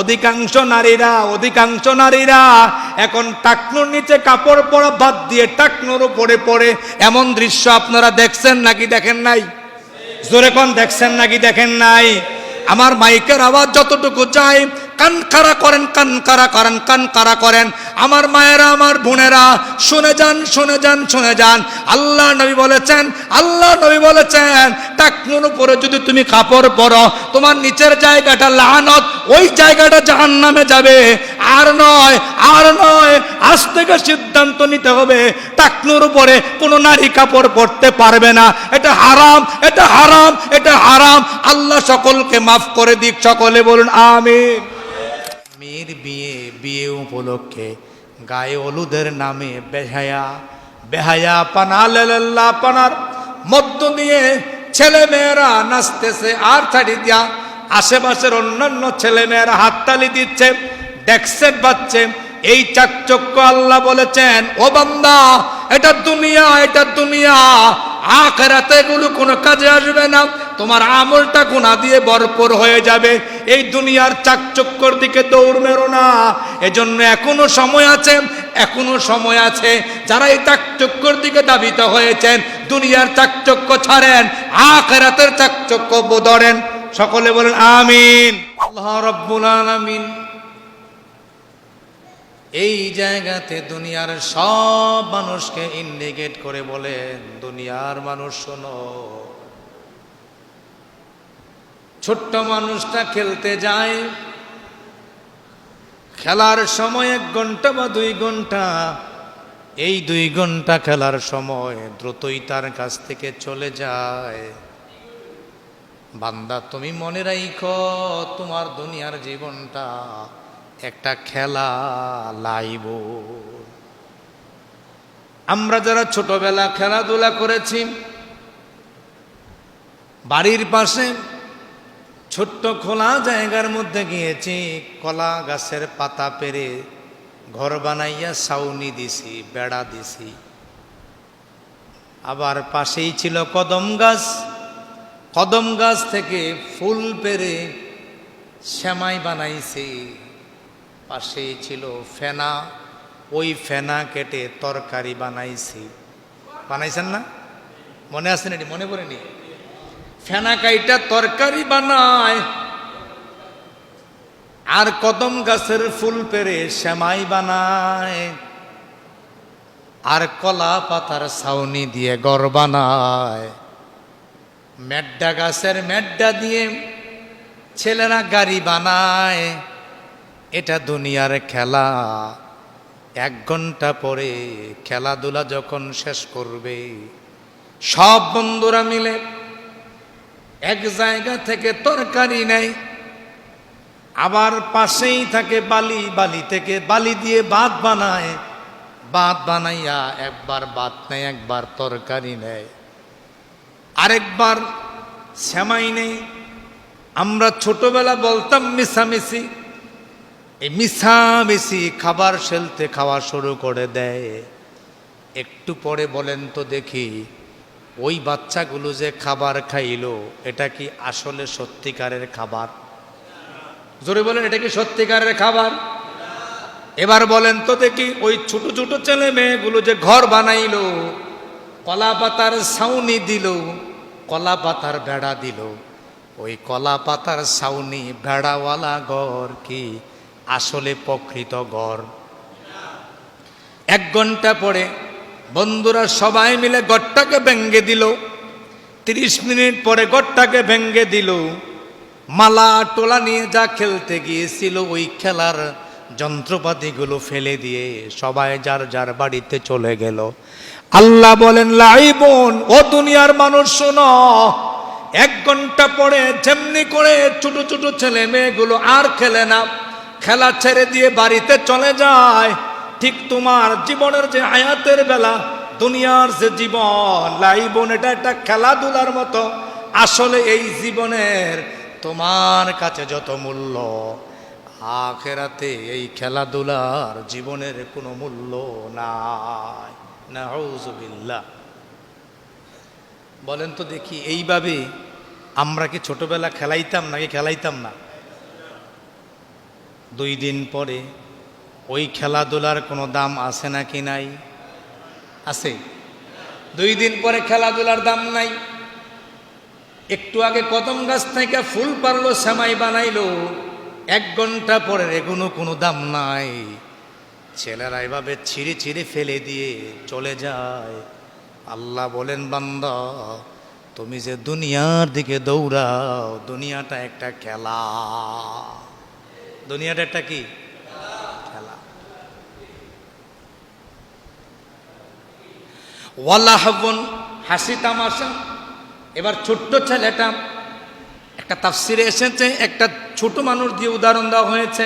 অধিকাংশ নারীরা এখন টাকনুর নিচে কাপড় পরা বাদ দিয়ে টাকনুর উপরে পড়ে এমন দৃশ্য আপনারা দেখছেন নাকি দেখেন নাই? জোরে কোন দেখছেন নাকি দেখেন নাই? আমার মাইকের আওয়াজ যতটুকু যায় কান খাড়া করেন আমার মায়েরা, আমার বোনেরা, শুনে যান। আল্লাহ নবী বলেছেন টাকনুর উপরে যদি তুমি কাপড় পরো তোমার নিচের জায়গাটা লানত, ওই জায়গাটা জাহান্নামে যাবে। আর নয় আজ থেকে সিদ্ধান্ত নিতে হবে টাকনুর উপরে কোনো নারী কাপড় পরতে পারবে না। এটা হারাম। আল্লাহ সকলকে মাফ করে দিক, সকলে বলুন আমিন। মেয়ের বিয়ে উপলক্ষে গায়ে হলুদের নামে বেহায়া পানার মধ্য দিয়ে ছেলে মেয়েরা নাচতেছে, আর ছাড়ি দিয়া আশেপাশের অন্যান্য ছেলে মেয়েরা হাততালি দিচ্ছে, ডেক্সেট বাজছে। এই চাকচক্য আল্লাহ বলেছেন, ও বান্দা এটা দুনিয়া, আখিরাতে এগুলো কোনো কাজে আসবে না, তোমার আমলটা গুনাহ দিয়ে ভরপুর হয়ে যাবে। এই দুনিয়ার চাকচক্যর দিকে দৌড় মেরো না। এজন্য এখনো সময় আছে যারা এই চাকচক্যর দিকে ধাবিত হয়েছেন, দুনিয়ার চাকচক্য ছাড়েন, আখিরাতের চাকচক্য ধরেন। সকলে বলেন আমিন। আল্লাহ রাব্বুল আলামিন এই জায়গাতে দুনিয়ার সব মানুষকে ইন্ডিকেট করে বলেন, দুনিয়ার মানুষ শোনো, ছোট্ট মানুষটা খেলতে যায়, খেলার সময় 1 ঘন্টা বা 2 ঘন্টা, এই 2 ঘন্টা খেলার সময় দ্রুতই তার কাছ থেকে চলে যায়। বান্দা তুমি মনে রাখো তোমার দুনিয়ার জীবনটা একটা খেলা লাইব। আমরা যারা ছোটবেলা খেলাধুলা করেছি, বাড়ির পাশে ছোট্ট খোলা জায়গার মধ্যে গিয়েছি, কলা গাছের পাতা পেরে ঘর বানাইয়া ছাউনি দিছি, বেড়া দিছি। আবার পাশেই ছিল কদম গাছ থেকে ফুল পেরে সেমাই বানাইছি। পাশেই ছিল ফেনা, ওই ফেনা কেটে তরকারি বানাইছেন না? মনে আছে না? মনে পড়েনি? ফেনা কাইটা তরকারি বানায়, আর কদম গাছের ফুল পেরে সেমাই বানায়, আর কলা পাতার ছাউনি দিয়ে ঘর বানায়। মেড্ডা গাছের মেড্ডা দিয়ে ছেলেরা গাড়ি বানায়। এটা দুনিয়ার খেলা। 1 ঘন্টা পরে খেলাধুলা যখন শেষ করবে, সব বন্ধুরা মিলে এক জায়গা থেকে তরকারি নেয়, আবার পাশেই থাকে বালি থেকে বালি দিয়ে ভাত বানাইয়া একবার ভাত নেয়, একবার তরকারি নেয়, আরেকবার সেমাই নেই। আমরা ছোটবেলা বলতাম মিশামিশি, এই মিশামিশি খাবার ফেলতে খাওয়া শুরু করে দেয়। একটু পরে বলেন তো দেখি, ওই বাচ্চাগুলো যে খাবার খাইলো এটা কি আসলে সত্যিকারের খাবার? জোরে বলেন, এটা কি সত্যিকারের খাবার? এবার বলেন তো দেখি, ওই ছোট ছোট ছেলে মেয়েগুলো যে ঘর বানাইলো, কলা পাতার ছাউনি দিল, কলা পাতার বেড়া দিল, ওই কলা পাতার ছাউনি বেড়াওয়ালা ঘর কি আসলে প্রকৃত ঘর? 1 ঘন্টা পরে বন্ধুরা সবাই মিলে ঘরটাকে ভেঙ্গে দিল। 30 মিনিট পরে ঘরটাকে ভেঙ্গে দিল। মালা টোলা নিয়ে যা খেলতে গিয়েছিল ওই খেলার যন্ত্রপাতিগুলো ফেলে দিয়ে সবাই যার যার বাড়িতে চলে গেল। আল্লাহ বলেন, লাইবুন, ও দুনিয়ার মানুষ শোনো, 1 ঘন্টা পরে যেমনি করে ছোট ছোট ছেলে মেয়েগুলো আর খেলে না, খেলা ছেড়ে দিয়ে বাড়িতে চলে যায়, ঠিক তোমার জীবনের যে হায়াতের বেলা, দুনিয়ার যে জীবন, লাইবুন, এটা একটা খেলাধুলার মতো। আসলে এই জীবনের তোমার কাছে যত মূল্য, আখিরাতে এই খেলাধুলার জীবনের কোনো মূল্য নাই। নাউযুবিল্লাহ। বলেন তো দেখি, এইভাবে আমরা কি ছোটবেলা খেলাইতাম নাকি খেলাইতাম না? 2 দিন পরে ওই খেলাধুলার কোনো দাম আছে নাকি নাই? আছে। 2 দিন পরে খেলাধুলার দাম নাই। একটু আগে কদম গাছ থেকে ফুল পারলো, সেমাই বানাইলো, 1 ঘন্টা পরে এগুলো কোনো দাম নাই। ছেলেরা এভাবে ছিঁড়ে ছিঁড়ে ফেলে দিয়ে চলে যায়। আল্লাহ বলেন, বান্দা তুমি যে দুনিয়ার দিকে দৌড়াও, দুনিয়াটা একটা খেলা। দুনিয়াটা একটা কি খেলা। ওয়ালাহবুন, হাসি তামাশা। এবার ছোট্ট ছেলেটা, একটা তাফসিরে এসেছে একটা ছোট মানুষ দিয়ে উদাহরণ দেওয়া হয়েছে।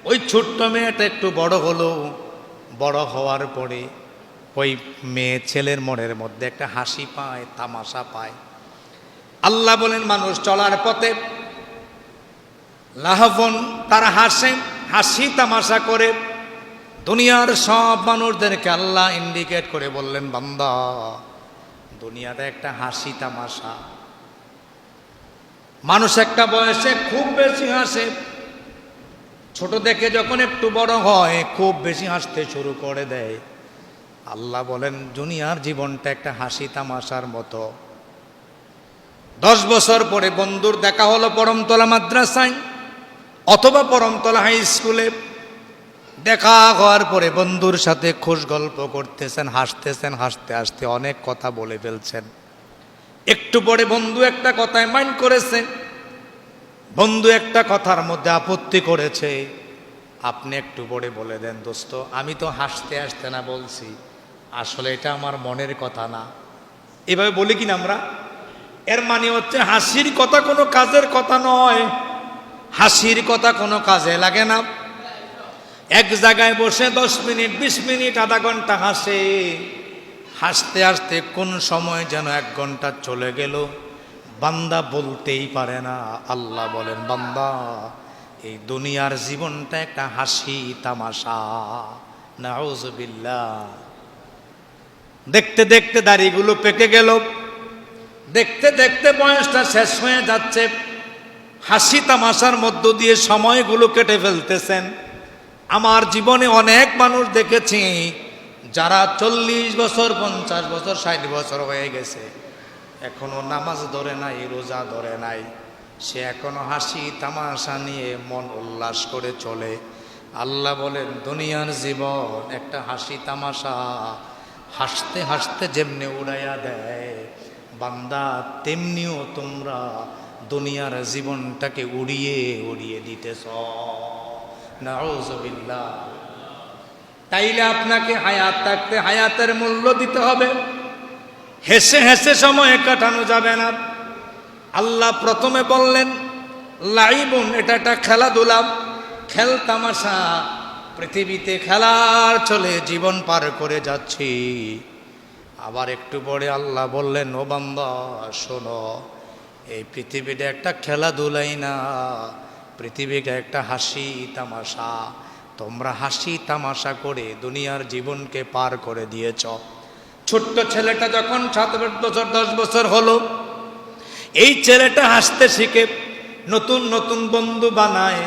ওই ছোট্ট মেয়েটা একটু বড় হলো, বড় হওয়ার পরে ওই মেয়ে ছেলের মনের মধ্যে একটা হাসি পায়, তামাশা পায়। আল্লাহ বলেন, মানুষ চলার পথে লাহবন, তারা হাসে, হাসি তামাশা করে। দুনিয়ার সব মানুষদেরকে আল্লাহ ইন্ডিকেট করে বললেন, বান্দা দুনিয়াটা একটা হাসি তামাশা। মানুষ একটা বয়সে খুব বেশি হাসে, ছোট দেখে যখন একটু বড় হয় খুব বেশি হাসতে শুরু করে দেয়। আল্লাহ বলেন, দুনিয়ার জীবনটা একটা হাসি তামাশার মতো। 10 বছর পরে বন্ধুর দেখা হলো পরমতলা মাদ্রাসায় অথবা পরমতলা হাই স্কুলে। দেখা হওয়ার পরে বন্ধুর সাথে খোশ গল্প করতেছেন, হাসতেছেন, হাসতে হাসতে অনেক কথা বলে ফেলছেন। একটু পরে বন্ধু একটা কথায় মাইন্ড করেছে, বন্ধু একটা কথার মধ্যে আপত্তি করেছে। আপনি একটু পরে বলে দেন, দোস্ত আমি তো হাসতে হাসতে না বলছি, আসলে এটা আমার মনের কথা না। এভাবে বলি কিনা আমরা? এর মানে হচ্ছে হাসির কথা কোনো কাজের কথা নয়, হাসির কথা কোনো কাজে লাগে না। এক জায়গায় বসে 10 মিনিট, 20 মিনিট, আধা ঘন্টা হাসে, হাসতে হাসতে কোন সময় যেন 1 ঘন্টা চলে গেল, বান্দা বলতেই পারে না। আল্লাহ বলেন, বান্দা এই দুনিয়ার জীবনটা একটা হাসি তামাশা। নাউযুবিল্লাহ। দেখতে দেখতে দাড়িগুলো পেকে গেল, দেখতে দেখতে বয়সটা শেষ হয়ে যাচ্ছে, হাসি তামাশার মধ্য দিয়ে সময়গুলো কেটে ফেলতেছেন। আমার জীবনে অনেক মানুষ দেখেছি যারা 40 বছর, 50 বছর, 60 বছর হয়ে গেছে, এখনো নামাজ ধরে নাই, রোজা ধরে নাই, সে এখনো হাসি তামাশা নিয়ে মন উল্লাস করে চলে। আল্লাহ বলেন, দুনিয়ার জীবন একটা হাসি তামাশা, হাসতে হাসতে যেমনি উড়াইয়া দেয় বান্দা, তেমনিও তোমরা দুনিয়ার জীবনটাকে উড়িয়ে উড়িয়ে দিতেছ। নাউযুবিল্লাহ। তাইলে আপনাকে হায়াত থাকতে হায়াতের মূল্য দিতে হবে, হেসে হেসে সময় কাটানো যাবে না। আল্লাহ প্রথমে বললেন লাইবুন, এটা একটা খেলাধুলা, খেল তামাশা, পৃথিবীতে খেলার চলে জীবন পার করে যাচ্ছি। আবার একটু পরে আল্লাহ বললেন, ও বান্দা শোনো, এই পৃথিবীটা একটা খেলাধুলাই না, পৃথিবীটা একটা হাসি তামাশা। তোমরা হাসি তামাশা করে দুনিয়ার জীবনকে পার করে দিয়েছ। ছোট্ট ছেলেটা যখন 7 বছর 10 বছর হলো, এই ছেলেটা হাসতে শিখে নতুন নতুন বন্ধু বানায়,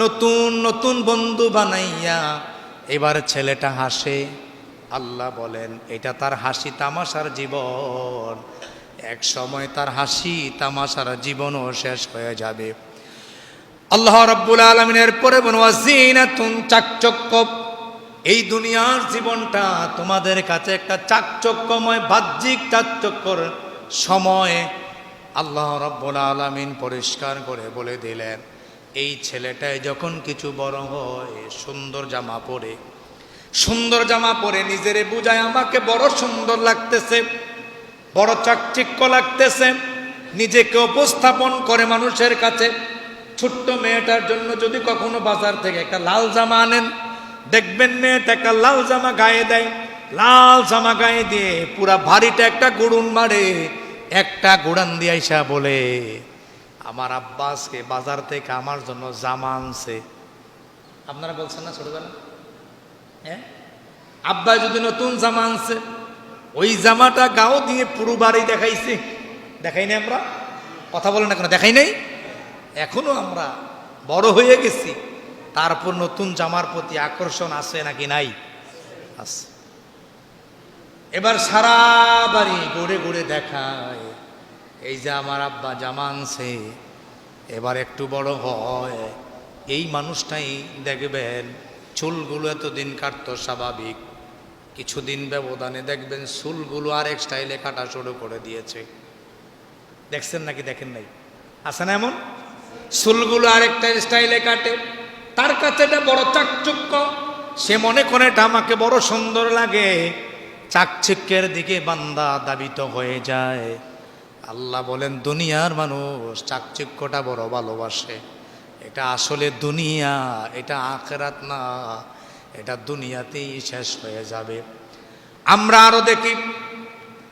নতুন নতুন বন্ধু বানাইয়া এবার ছেলেটা হাসে। আল্লাহ বলেন, এটা তার হাসি তামাশার জীবন, এক সময় তার হাসি তামাশার জীবনও শেষ হয়ে যাবে। আল্লাহ রাব্বুল আলামিনের পরে ওয়াজিনাতুন, চাকচক্য। এই দুনিয়ার জীবনটা তোমাদের কাছে একটা চাকচক্যময়, বাহ্যিক চাকচক্যর সময়। আল্লাহ রাব্বুল আলামিন পরিষ্কার করে বলে দিলেন, এই ছেলেটাই যখন কিছু বড় হয়, সুন্দর জামা পরে, সুন্দর জামা পরে নিজেরে বুঝায় আমাকে বড় সুন্দর লাগতেছে, বড় চাকচিক্য লাগতেছে, নিজেকে উপস্থাপন করে মানুষের কাছে। ছোট্ট মেয়েটার জন্য যদি কখনো বাজার থেকে একটা লাল জামা আনেন, দেখবেন মেয়েটা একটা লাল জামা গায়ে দেয়, লাল জামা গায়ে দিয়ে পুরা ভারীটা একটা গুড়ুন মারে, একটা গুড়ান দিয়ে আইসা বলে, আমার আব্বাসকে বাজার থেকে আমার জন্য জামা আনছে। আপনারা বলছেন না ছোটবেলা? হ্যাঁ, আব্বা যদি নতুন জামা আনছে, ওই জামাটা গাও দিয়ে পুরো বাড়ি দেখাইছে। দেখাই নাই আমরা? কথা বলেন না কেন? দেখাই নাই? এখনো আমরা বড় হয়ে গেছি, তারপর নতুন জামার প্রতি আকর্ষণ আছে নাকি নাই? আছে। এবার সারা বাড়ি ঘুরে ঘুরে দেখায়, এই যে আমার আব্বা জামা আনছে, এবার একটু বড় হয় এই মানুষটাই দেখবেন চুলগুলো এতদিন কাটতো স্বাভাবিক, কিছুদিন ব্যবধানে দেখবেন চুলগুলো আরেক স্টাইলে কাটা শুরু করে দিয়েছে। দেখছেন নাকি দেখেন নাই? আছে না এমন? চুলগুলো আরেকটা স্টাইলে কাটে, তার কাছে এটা বড় চাকচুক্য, সে মনে করে এটা আমাকে বড় সুন্দর লাগে, চাকচিক্যের দিকে বান্দা দাবিত হয়ে যায়। আল্লাহ বলেন দুনিয়ার মানুষ চাকচিক্যটা বড় ভালোবাসে, এটা আসলে দুনিয়া, এটা আখিরাত না, এটা দুনিয়াতেই শেষ হয়ে যাবে। আমরা আরো দেখি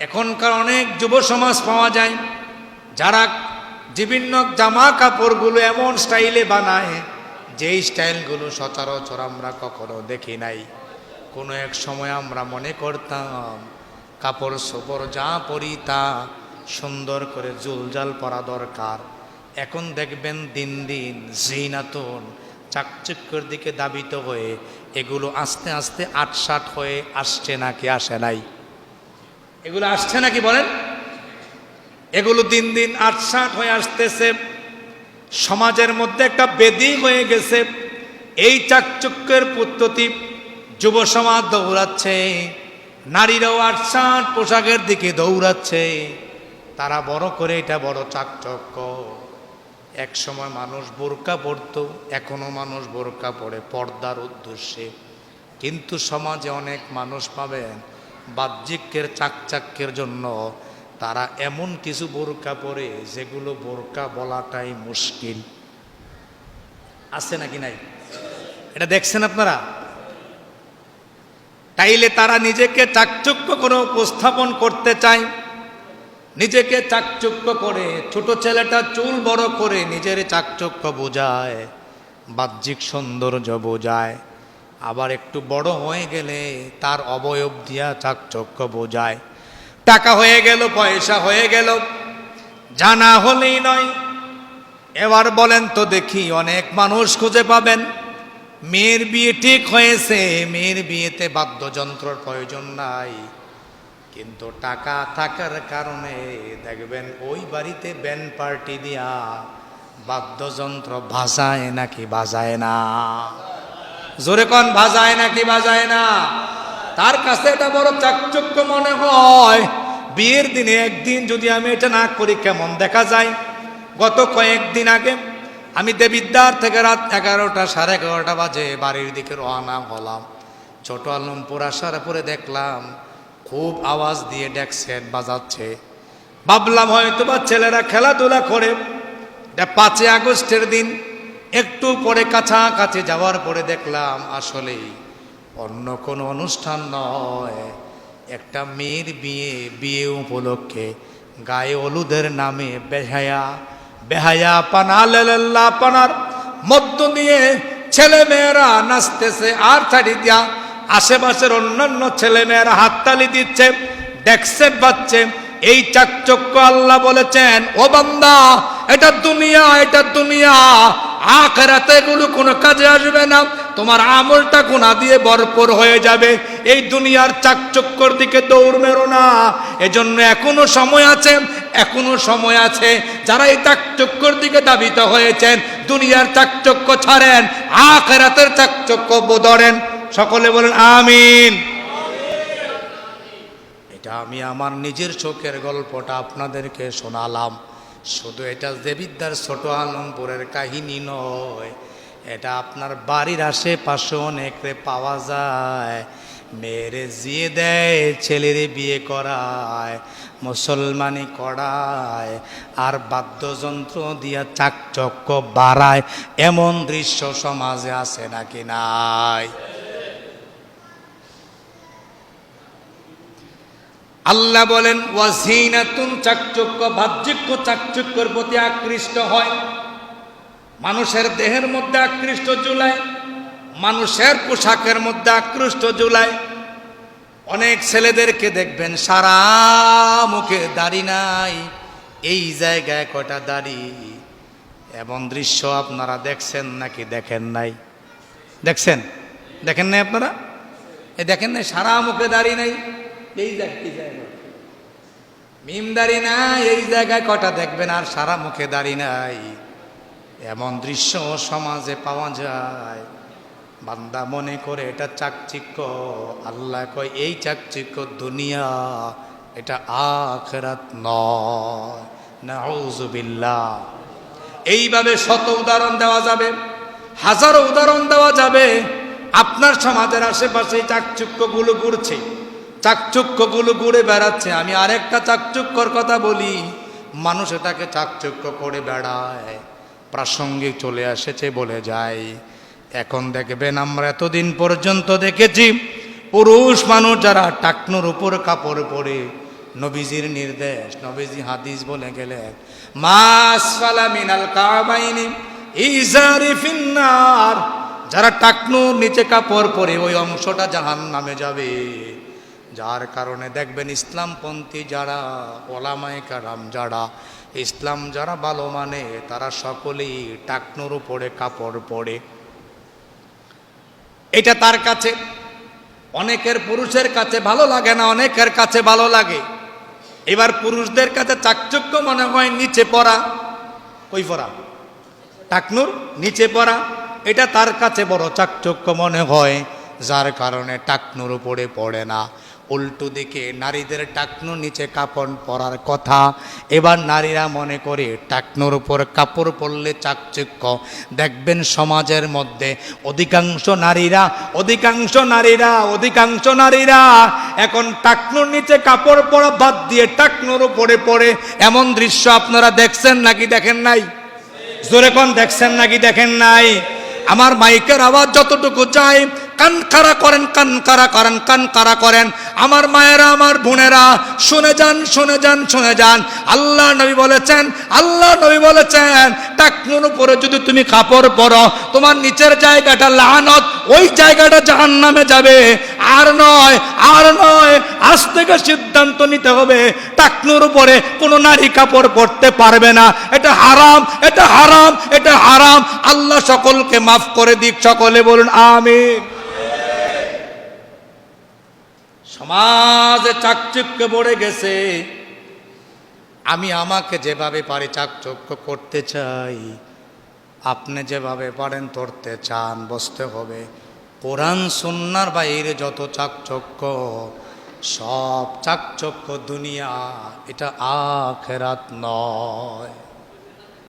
এখনকার অনেক যুব সমাজ পাওয়া যায় যারা বিভিন্ন জামা কাপড়গুলো এমন স্টাইলে বানায় যেই স্টাইলগুলো সচরাচর আমরা কখনো দেখি নাই। কোনো এক সময় আমরা মনে করতাম কাপড় চোপড় যা পরি তা সুন্দর করে জুলজাল পরা দরকার। এখন দেখবেন দিন দিন জিনাতুন চাকচিক্যের দিকে দাবিত হয়ে এগুলো আস্তে আস্তে আটসাট হয়ে আসছে নাকি আসে নাই? এগুলো আসছে নাকি বলেন? এগুলো দিন দিন আটসাট হয়ে আসতেছে, সমাজের মধ্যে একটা বেদি হয়ে গেছে। এই চাকচক্যের পদ্ধতি যুব সমাজ দৌড়াচ্ছে, নারীরাও আটসাট পোশাকের দিকে দৌড়াচ্ছে, তারা বড় করে এটা বড় চাকচক্য। এক সময় মানুষ বোরকা পরতো, এখনো মানুষ বোরকা পরে পর্দার উদ্দেশ্যে, কিন্তু সমাজে অনেক মানুষ পাবেন বাহ্যিকের চাকচাক্যের জন্য তারা এমন কিছু বোরকা পরে যেগুলো বোরকা বলাটাই মুশকিল। আছে নাকি নাই? এটা দেখছেন আপনারা? তাইলে তারা নিজেকে চাকচক্য করে উপস্থাপন করতে চায়, নিজেকে চাকচক্য করে, ছোট ছেলেটা চুল বড় করে নিজের চাকচক্য বোঝায়, বাহ্যিক সৌন্দর্য বোঝায়, আবার একটু বড় হয়ে গেলে তার অবয়ব দিয়া চাকচক্য বোঝায়। টাকা হয়ে গেল, পয়সা হয়ে গেল, জানা হলেই নয়। এবার বলেন তো দেখি, অনেক মানুষ খুঁজে পাবেন মেয়ের বিয়ে ঠিক হয়েছে, মেয়ের বিয়েতে বাদ্যযন্ত্রের প্রয়োজন নাই, কিন্তু টাকা থাকার কারণে দেখবেন ওই বাড়িতে ব্যান্ড পার্টি দিয়া বাদ্যযন্ত্র বাজায় নাকি বাজায় না? জোরে কোন, বাজায় নাকি বাজায় না? তার কাছে এটা বড় চাকচক্য মনে হয়। বিয়ের দিনে একদিন যদি আমি এটা না করি কেমন দেখা যায়? গত কয়েকদিন আগে আমি দেবিদ্বার থেকে রাত 11টা সাড়ে 11টা বাজে বাড়ির দিকে রওনা হলাম। ছোট আলমপুর আসার পরে দেখলাম খুব আওয়াজ দিয়ে ডেক সেট বাজাচ্ছে। ভাবলাম হয়তো বা ছেলেরা খেলাধুলা করে, 5 আগস্টের দিন। একটু পরে কাছাকাছি যাওয়ার পরে দেখলাম আসলেই অন্য কোনো অনুষ্ঠান নয়, একটা মেয়ের বিয়ে, বিয়ে উপলক্ষে গায়ে হলুদের নামে বেহায়া বেহায়া পানা লেল্লা পানার মধ্য দিয়ে ছেলে মেয়েরা নাচতেছে, আর ছাড়ি দিয়া আশেপাশের অন্যান্য ছেলে মেয়েরা হাততালি দিচ্ছে, ডেকসেট বাজছে। এই চাকচক্য আল্লাহ বলেছেন, ও বান্দা এটা দুনিয়া, এটা দুনিয়া, আখিরাতে এগুলো কোনো কাজে আসবে না, তোমার আমলটা গুনাহ দিয়ে ভরপুর হয়ে যাবে। এই দুনিয়ার চাকচক্যর দিকে দৌড় মেরো না। এজন্য এখনো সময় আছে, এখনো সময় আছে। যারা এই চাকচক্যর দিকে ধাবিত হয়েছেন, দুনিয়ার চাকচক্য ছাড়েন, আখিরাতের চাকচক্য ধরেন। সকলে বলেন আমিন। এটা আমি আমার নিজের চোখের গল্পটা আপনাদেরকে শোনালাম। শুধু এটা দেবিদ্বার ছোট আলমপুরের কাহিনী নয়, এটা আপনার বাড়ির আশেপাশে অনেকরে পাওয়া যায়। মেয়েরে জিয়ে দেয়, ছেলের বিয়ে করায়, মুসলমানি করায়, আর বাদ্যযন্ত্র দিয়া চাকচক্য বাড়ায়, এমন দৃশ্য সমাজে আছে নাকি নাই? আল্লাহ বলেন ওয়াজিনাতুন, চাকচক্য, বাহ্যিক চাকচক্যের প্রতি আকৃষ্ট হয়, মানুষের দেহের মধ্যে আকৃষ্ট জুলায়, মানুষের পোশাকের মধ্যে আকৃষ্ট জুলায়। অনেক ছেলেদেরকে দেখবেন সারা মুখে দাড়ি নাই, এই জায়গায় কটা দাড়ি। এমন দৃশ্য আপনারা দেখছেন নাকি দেখেন নাই? দেখছেন? দেখেন নাই আপনারা? এ দেখেন নাই সারা মুখে দাড়ি নাই, এই জায়গায় মিম দাড়ি নাই, এই জায়গায় কটা দেখবেন, আর সারা মুখে দাড়ি নাই। এমন দৃশ্য সমাজে পাওয়া যায়। বান্দা মনে করে এটা চাকচিক্য, আল্লাহ কয় এই চাকচিক্য দুনিয়া, এটা আখিরাত নয়। নাউযুবিল্লাহ। এইভাবে শত উদাহরণ দেওয়া যাবে, হাজারো উদাহরণ দেওয়া যাবে। আপনার সমাজের আশেপাশে চাকচুক্যগুলো ঘুরছে, চাকচুক্যগুলো ঘুরে বেড়াচ্ছে। আমি আরেকটা চাকচুক্যর কথা বলি, মানুষ এটাকে চাকচুক্য করে বেড়ায়, প্রাসঙ্গিক চলে এসেছে বলে যায়। এখন দেখবেন, আমরা এতদিন পর্যন্ত দেখেছি পুরুষ মানুষ যারা টাকনুর উপর কাপড় পরে, নবীজির নির্দেশ, নবীজি হাদিস বলে গেলেন, মাসফালা মিনাল কাবাইনি ইজারি ফিন্নার, যারা টাকনুর নিচে কাপড় পরে ওই অংশটা জাহান্নামে যাবে। যার কারণে দেখবেন ইসলামপন্থী যারা, ওলামায়ে কেরাম যারা, ইসলাম যারা ভালো মানে, তারা সকলেই টাকনুর উপরে কাপড় পরে। এটা তার কাছে, অনেকের পুরুষের কাছে ভালো লাগে না, অনেকের কাছে ভালো লাগে। এবার পুরুষদের কাছে চাকচক্য মনে হয় নিচে পড়া, কই পড়া, টাকনুর নিচে পড়া, এটা তার কাছে বড় চাকচক্য মনে হয়, যার কারণে টাকনুর উপরে পড়ে না। উল্টো দিকে নারীদের টাকনুর নিচে কাপড় পরার কথা, এবার নারীরা মনে করে টাকনুর উপর কাপড় পরলে চাকচিক্য। দেখবেন সমাজের মধ্যে অধিকাংশ নারীরা এখন টাকনুর নিচে কাপড় পরা বাদ দিয়ে টাকনুর উপরে পড়ে। এমন দৃশ্য আপনারা দেখছেন নাকি দেখেন নাই? জোরে কোন দেখছেন নাকি দেখেন নাই? আমার মাইকের আওয়াজ যতটুকু চাই, কান খাড়া করেন, কান খাড়া করেন। আমার মায়েরা, আমার বোনেরা, শুনে যান। আল্লাহ নবী বলেছেন টাকনুর উপরে যদি তুমি কাপড় পরো, তোমার নিচের জায়গাটা লানত, ওই জায়গাটা জাহান্নামে যাবে। আর নয়, আজ থেকে সিদ্ধান্ত নিতে হবে, টাকনুর উপরে কোনো নারী কাপড় পরতে পারবে না। এটা হারাম। আল্লাহ সকলকে মাফ করে দিক, সকলে বলুন আমিন। সমাজে চাকচিক্য পড়ে গেছে। আমি আমাকে যেভাবে পারি চাকচক্য করতে চাই, আপনি যেভাবে পারেন ধরতে চান, বসতে হবে। কোরআন সুন্নাহর বাইরে যত চাকচক্য, সব চাকচক্য দুনিয়া, এটা আখিরাত নয়।